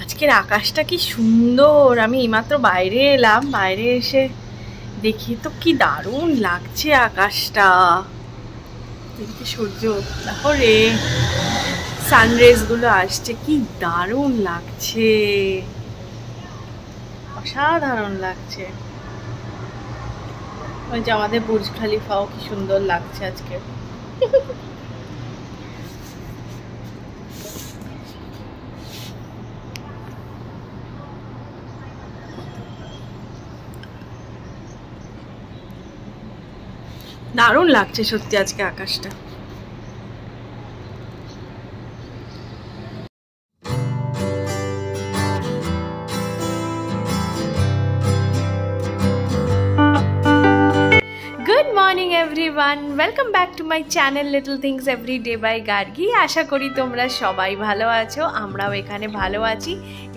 আজকের আকাশটা কি সুন্দর। আমি এইমাত্র বাইরে এলাম, বাইরে এসে দেখি তো কি দারুণ লাগছে আকাশটা। এদিকে সূর্য দেখো রে, সানরাইজ গুলো আসছে, কি দারুণ লাগছে, অসাধারণ লাগছে। ওই যে আমাদের বুর্জ খলিফাও কি সুন্দর লাগছে আজকে। দারুণ লাগছে সত্যি আজকে আকাশটা। Good morning everyone, welcome back to my channel little things every day by Gargi. আশা করি তোমরা সবাই ভালো আছো, আমরাও এখানে ভালো আছি।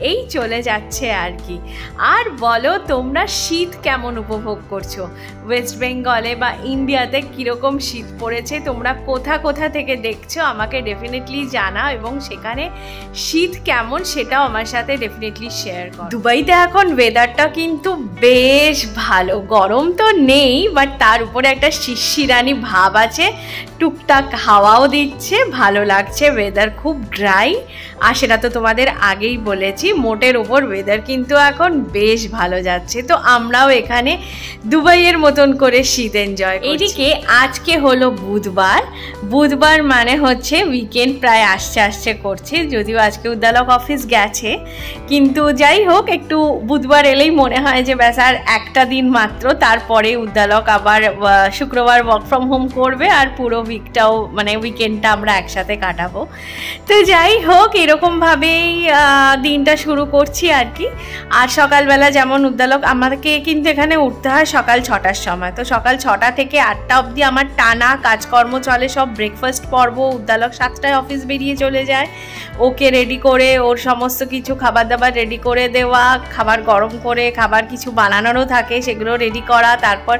এই চলে যাচ্ছে আর কি। আর বলো তোমরা শীত কেমন উপভোগ করছো? ওয়েস্ট বেঙ্গলে বা ইন্ডিয়াতে কীরকম শীত পড়েছে, তোমরা কোথা কোথা থেকে দেখছো আমাকে ডেফিনেটলি জানাও, এবং সেখানে শীত কেমন সেটাও আমার সাথে ডেফিনেটলি শেয়ার করো। দুবাইতে এখন ওয়েদারটা কিন্তু বেশ ভালো, গরম তো নেই, বাট তার উপরে একটা শিশিরানি ভাব আছে, টুকটাক হাওয়াও দিচ্ছে, ভালো লাগছে। ওয়েদার খুব ড্রাই, আর সেটা তো তোমাদের আগেই বলেছি। মোটের ওপর ওয়েদার কিন্তু এখন বেশ ভালো যাচ্ছে। তো আমরাও এখানে দুবাইয়ের মতন করে শীত এনজয় করছি। এদিকে আজকে হলো বুধবার, বুধবার মানে হচ্ছে উইকেন্ড প্রায় আসছে করছে, যদিও আজকে উদ্দালক অফিস গেছে, কিন্তু যাই হোক একটু বুধবার এলেই মনে হয় যে ব্যাস আর একটা দিন মাত্র, তারপরে উদ্দালক আবার শুক্রবার ওয়ার্ক ফ্রম হোম করবে, আর পুরো উইকটাও মানে উইকেন্ডটা আমরা একসাথে কাটাবো। তো যাই হোক এরকমভাবেই দিনটা শুরু করছি আর কি। আর সকালবেলা যেমন উদ্দালক, আমাকে কিন্তু এখানে উঠতে হয় সকাল 6টার সময়, তো সকাল 6টা থেকে 8টা অবধি আমার টানা কাজকর্ম চলে, সব ব্রেকফাস্ট পর্ব। উদ্দালক 7টায় অফিস বেরিয়ে চলে যায়, ওকে রেডি করে ওর সমস্ত কিছু খাবার দাবার রেডি করে দেওয়া, খাবার গরম করে খাবার কিছু বানানোরও থাকে সেগুলো রেডি করা, তারপর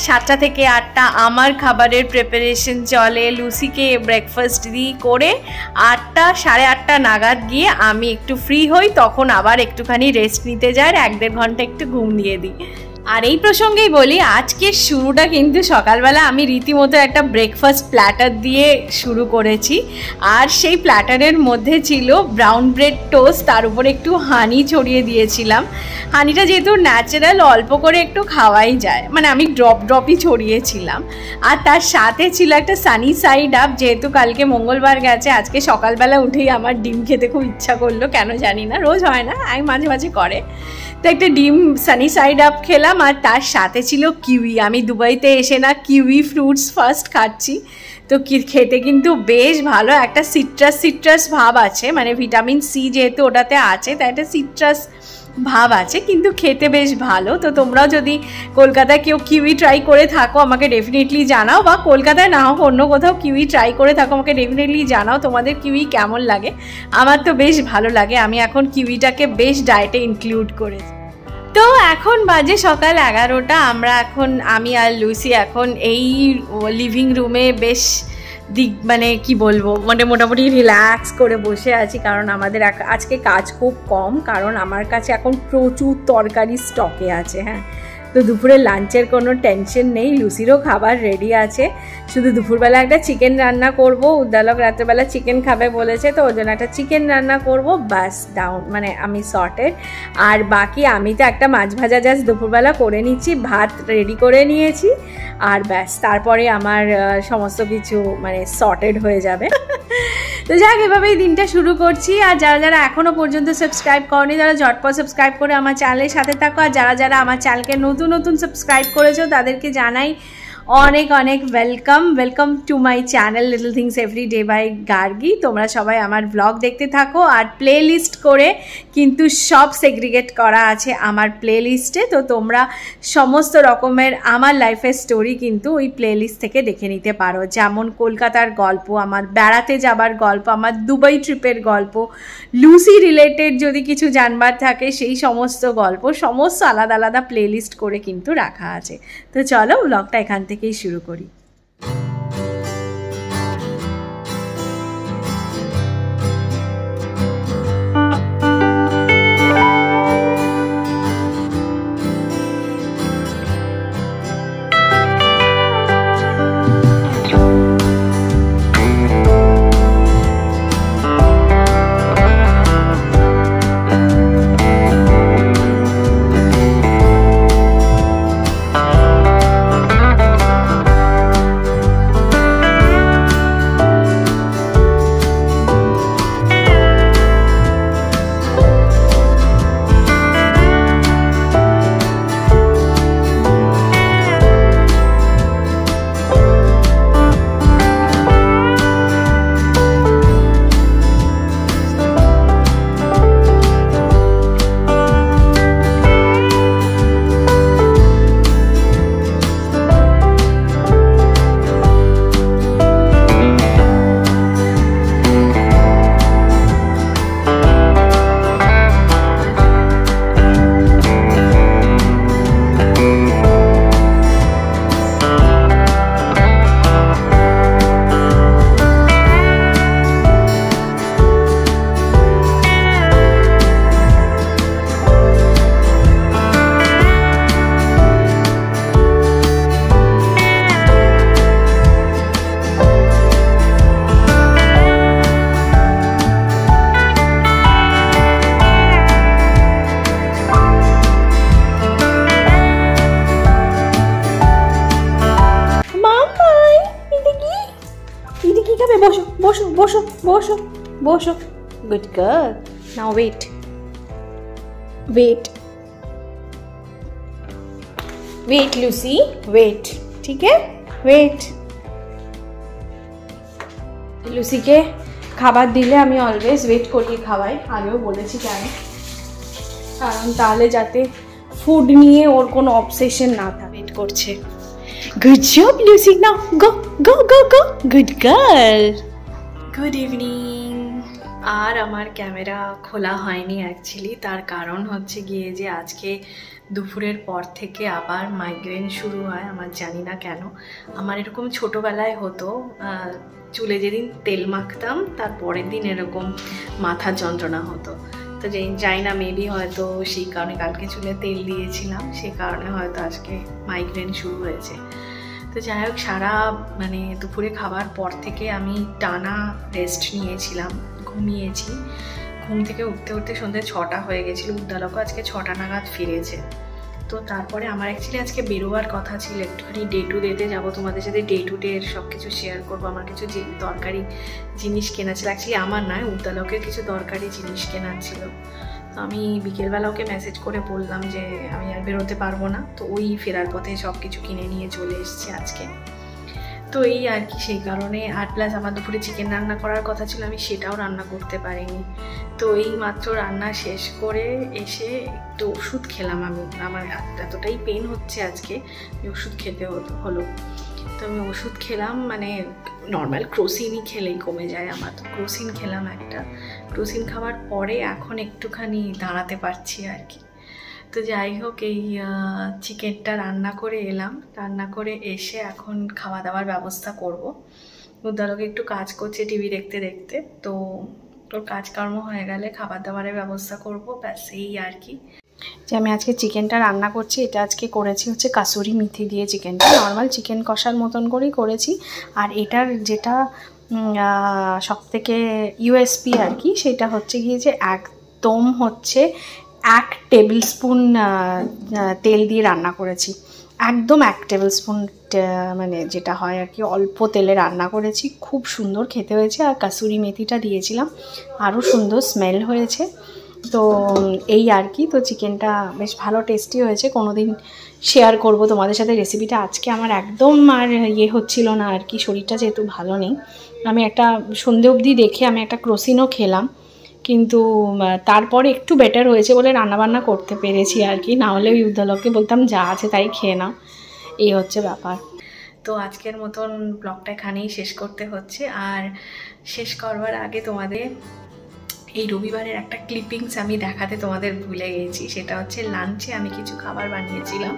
7টা থেকে 8টা আমার খাবারের প্রিপারেশন চলে, লুসিকে ব্রেকফাস্ট দিই করে 8টা সাড়ে 8টা নাগাদ গিয়ে আমি একটু ফ্রি হই, তখন আবার একটুখানি রেস্ট নিতে যাই, 1-1.5 ঘন্টা একটু ঘুম দিয়ে দিই। আর এই প্রসঙ্গেই বলি, আজকের শুরুটা কিন্তু সকালবেলা আমি রীতিমতো একটা ব্রেকফাস্ট প্ল্যাটার দিয়ে শুরু করেছি। আর সেই প্ল্যাটারের মধ্যে ছিল ব্রাউন ব্রেড টোস্ট, তার উপরে একটু হানি ছড়িয়ে দিয়েছিলাম। হানিটা যেহেতু ন্যাচারাল, অল্প করে একটু খাওয়াই যায়, মানে আমি ড্রপই ছড়িয়েছিলাম। আর তার সাথে ছিল একটা সানি সাইড আপ, যেহেতু কালকে মঙ্গলবার গেছে, আজকে সকালবেলা উঠেই আমার ডিম খেতে খুব ইচ্ছা করলো, কেন জানি না, রোজ হয় না, আমি মাঝে মাঝে করে। তো একটা ডিম সানি সাইড আপ খেলাম, আর তার সাথে ছিল কিউই। আমি দুবাইতে এসে না কিউই ফ্রুটস ফার্স্ট খাচ্ছি, তো খেতে কিন্তু বেশ ভালো, একটা সিট্রাস ভাব আছে, মানে ভিটামিন সি যেহেতু ওটাতে আছে, তাই একটা সিট্রাস ভাব আছে, কিন্তু খেতে বেশ ভালো। তো তোমরাও যদি কলকাতায় কেউ কিউই ট্রাই করে থাকো আমাকে ডেফিনেটলি জানাও, বা কলকাতায় না হোক অন্য কোথাও কিউই ট্রাই করে থাকো আমাকে ডেফিনেটলি জানাও তোমাদের কিউই কেমন লাগে। আমার তো বেশ ভালো লাগে, আমি এখন কিউইটাকে বেশ ডায়েটে ইনক্লুড করেছি। তো এখন বাজে সকাল 11টা, আমরা এখন, আমি আর লুসি এখন এই লিভিং রুমে বেশ মানে কি বলবো, মানে মোটামুটি রিল্যাক্স করে বসে আছি, কারণ আমাদের আজকে কাজ খুব কম, কারণ আমার কাছে এখন প্রচুর তরকারি স্টকে আছে। হ্যাঁ, তো দুপুরে লাঞ্চের কোনো টেনশন নেই, লুসিরও খাবার রেডি আছে, শুধু দুপুরবেলা একটা চিকেন রান্না করব। উদ্দালক রাত্রেবেলা চিকেন খাবে বলেছে, তো ওই জন্য একটা চিকেন রান্না করব, বাস ডাউন, মানে আমি সর্টেড। আর বাকি আমি তো একটা মাছ ভাজা জাস্ট দুপুরবেলা করে নিচ্ছি, ভাত রেডি করে নিয়েছি, আর ব্যাস তারপরে আমার সমস্ত কিছু মানে সর্টেড হয়ে যাবে। তো যাক, এভাবেই দিনটা শুরু করছি। আর যারা যারা এখনও পর্যন্ত সাবস্ক্রাইব করনি, তারা ঝটপট সাবস্ক্রাইব করে আমার চ্যানেলের সাথে থাকো, আর যারা যারা আমার চ্যানেলকে নতুন সাবস্ক্রাইব করেছো তাদেরকে জানাই অনেক অনেক welcome to my channel little things every day by Gargi. তোমরা সবাই আমার ব্লগ দেখতে থাকো, আর প্লে লিস্ট করে কিন্তু সব সেগ্রিগেট করা আছে আমার প্লে লিস্টে, তো তোমরা সমস্ত রকমের আমার লাইফের স্টোরি কিন্তু ওই প্লে লিস্ট থেকে দেখে নিতে পারো। যেমন কলকাতার গল্প, আমার বেড়াতে যাবার গল্প, আমার দুবাই ট্রিপের গল্প, লুসি রিলেটেড যদি কিছু জানবার থাকে সেই সমস্ত গল্প, সমস্ত আলাদা আলাদা প্লে লিস্ট করে কিন্তু রাখা আছে। তো চলো ব্লগটা এখান থেকেই শুরু করি। বসো বসো, good girl. Now wait wait wait Lucy, wait, ठीक है, वेट। लूसीके খাবার দিলে আমি অলওয়েজ ওয়েট করিয়ে খাওয়াই, আগেও বলেছি কেন, কারণ তাহলে যাতে ফুড নিয়ে ওর কোনো অবসেশন না থাকে। ওয়েট করছে। Good job Lucy, now go go go go, good girl. Good evening. আর আমার ক্যামেরা খোলা হয়নি অ্যাকচুয়ালি, তার কারণ হচ্ছে গিয়ে যে আজকে দুপুরের পর থেকে আবার মাইগ্রেন শুরু হয়। আমার জানি না কেন, আমার এরকম ছোটোবেলায় হতো, চুলে যেদিন তেল মাখতাম তার পরের দিন এরকম মাথা যন্ত্রণা হতো। তো জানি না, মেবি হয়তো সেই কারণে কালকে চুলে তেল দিয়েছিলাম, সেই কারণে হয়তো আজকে মাইগ্রেন শুরু হয়েছে। তো যাই হোক, সারা মানে দুপুরে খাবার পর থেকে আমি টানা রেস্ট নিয়েছিলাম, ঘুমিয়েছি। ঘুম থেকে উঠতে উঠতে সন্ধ্যে 6টা হয়ে গেছিলো। উদ্দালকও আজকে 6টা নাগাদ ফিরেছে। তো তারপরে আমার অ্যাকচুয়ালি আজকে বেরোবার কথা ছিল, একটুখানি ডে টু ডেতে যাবো, তোমাদের সাথে ডে টু ডে সব কিছু শেয়ার করবো। আমার কিছু দরকারি জিনিস কেনা ছিল, অ্যাকচুয়ালি আমার নয়, উদ্দালকের কিছু দরকারি জিনিস কেনার ছিল। তো আমি বিকেলবেলা ওকে মেসেজ করে বললাম যে আমি আর বেরোতে পারবো না, তো ওই ফেরার পথে সব কিছু কিনে নিয়ে চলে এসেছি আজকে। তো এই আর কি, সেই কারণে। আর প্লাস আমার দুপুরে চিকেন রান্না করার কথা ছিল, আমি সেটাও রান্না করতে পারিনি। তো এই মাত্র রান্না শেষ করে এসে একটু ওষুধ খেলাম আমি। আমার এতটাই পেন হচ্ছে আজকে, ওষুধ খেতে হলো। তো আমি ওষুধ খেলাম, মানে নর্মাল ক্রোসিনই খেলেই কমে যায় আমার। তো ক্রোসিন খেলাম একটা। ক্রোসিন খাওয়ার পরে এখন একটুখানি দাঁড়াতে পারছি আর কি। তো যাই হোক, এই চিকেনটা রান্না করে এলাম, রান্না করে এসে এখন খাওয়া দাওয়ার ব্যবস্থা করব। উদ্দালকে একটু কাজ করছে টিভি দেখতে দেখতে, তো ওর কাজকর্ম হয়ে গেলে খাবার দাবারের ব্যবস্থা করব, ব্যাস এই আর কি। যে আমি আজকে চিকেনটা রান্না করছি, এটা আজকে করেছি হচ্ছে কাসুরি মেথি দিয়ে চিকেনটা, নর্মাল চিকেন কষার মতন করেই করেছি। আর এটার যেটা সবথেকে ইউএসপি আর কি, সেটা হচ্ছে গিয়ে যে একদম হচ্ছে 1 টেবিল স্পুন তেল দিয়ে রান্না করেছি, একদম 1 টেবিল স্পুন, মানে যেটা হয় আর কি, অল্প তেলে রান্না করেছি। খুব সুন্দর খেতে হয়েছে। আর কাসুরি মেথিটা দিয়েছিলাম, আরও সুন্দর স্মেল হয়েছে। তো এই আর কি। তো চিকেনটা বেশ ভালো টেস্টি হয়েছে। কোনো দিন শেয়ার করব তোমাদের সাথে রেসিপিটা। আজকে আমার একদম আর হচ্ছিল না আর কি, শরীরটা যেহেতু ভালো নেই। আমি একটা সন্ধে অবধি দেখে আমি একটা ক্রোসিনও খেলাম, কিন্তু তারপরে একটু বেটার হয়েছে বলে রান্নাবান্না করতে পেরেছি আর কি। না হলে ওই উদ্দালককে বলতাম যা আছে তাই খেয়ে নাও, এই হচ্ছে ব্যাপার। তো আজকের মতন ব্লগটা এখানেই শেষ করতে হচ্ছে। আর শেষ করবার আগে তোমাদের এই রবিবারের একটা ক্লিপিংস আমি দেখাতে তোমাদের ভুলে গেছি। সেটা হচ্ছে লাঞ্চে আমি কিছু খাবার বানিয়েছিলাম।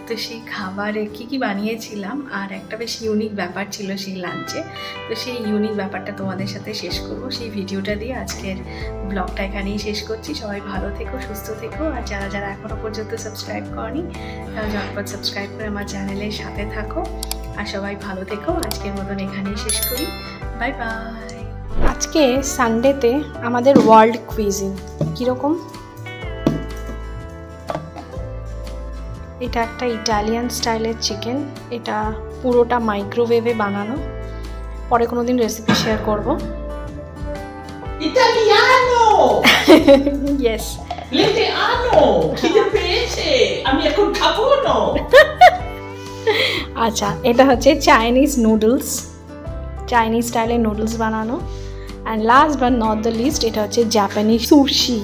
তো সেই খাবারে কি বানিয়েছিলাম আর একটা বেশ ইউনিক ব্যাপার ছিল সেই লাঞ্চে। তো সেই ইউনিক ব্যাপারটা তোমাদের সাথে শেষ করব সেই ভিডিওটা দিয়ে। আজকের ব্লগটা এখানেই শেষ করছি। সবাই ভালো থেকো, সুস্থ থেকো। আর যারা যারা এখনও পর্যন্ত সাবস্ক্রাইব করনি তারা ঝটপট সাবস্ক্রাইব করে আমার চ্যানেলের সাথে থাকো। আর সবাই ভালো থেকো। আজকের মতন এখানেই শেষ করি। Bye bye. আজকে সানডেতে আমাদের ওয়ার্ল্ড কুইজিন কীরকম, এটা একটা ইটালিয়ান স্টাইলের চিকেন। এটা পুরোটা মাইক্রোওয়েভে বানানো। পরে কোনো দিন রেসিপি শেয়ার করব। ইটালিয়ানো ইয়েস লেটে আনো, খিদে পেয়েছে, আমি এখন খাবো না। আচ্ছা, এটা হচ্ছে চাইনিজ নুডলস, চাইনিজ স্টাইলের নুডলস বানানো। And last but not the least, এটা হচ্ছে জাপানিজ সুশি।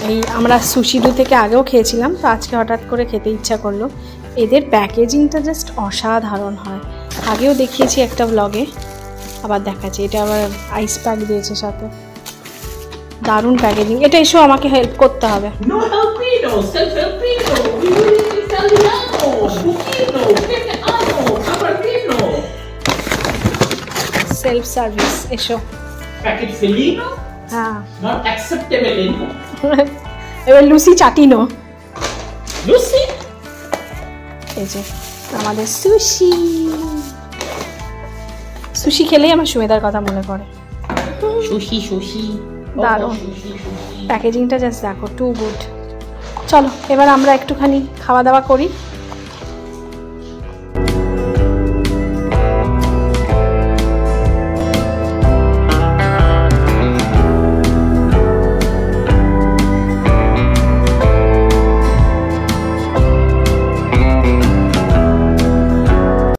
এই আমরা সুশিডু থেকে আগেও খেয়েছিলাম, তো আজকে হঠাৎ করে খেতে ইচ্ছা করলো। এদের প্যাকেজিংটা জাস্ট অসাধারণ হয়। আগেও দেখিয়েছি একটা ব্লগে, আবার দেখাচ্ছি। এটা আবার আইস প্যাক দিয়েছে সাথে, দারুণ প্যাকেজিং। এটা এসো, আমাকে হেল্প করতে হবে। নো হেল্পিনো, সেলফ হেল্পিনো, ইটালিয়ানো, কুকিনো, লেটে আনো, কাপারটিনো, সেলফ সার্ভিস। এসো। প্যাকেট ফেলিনো, হ্যাঁ, নট অ্যাকসেপ্টেবল ইনো। এবার লুসি চাটিনো। লুসি, এই যে আমাদের সুশি। সুশি খেলেই আমার সুমেদার কথা মনে পড়ে। সুশি সুশি দারুণ প্যাকেজিংটা, জাস্ট দেখো, টু গুড। চলো এবার আমরা একটুখানি খাওয়া দাওয়া করি।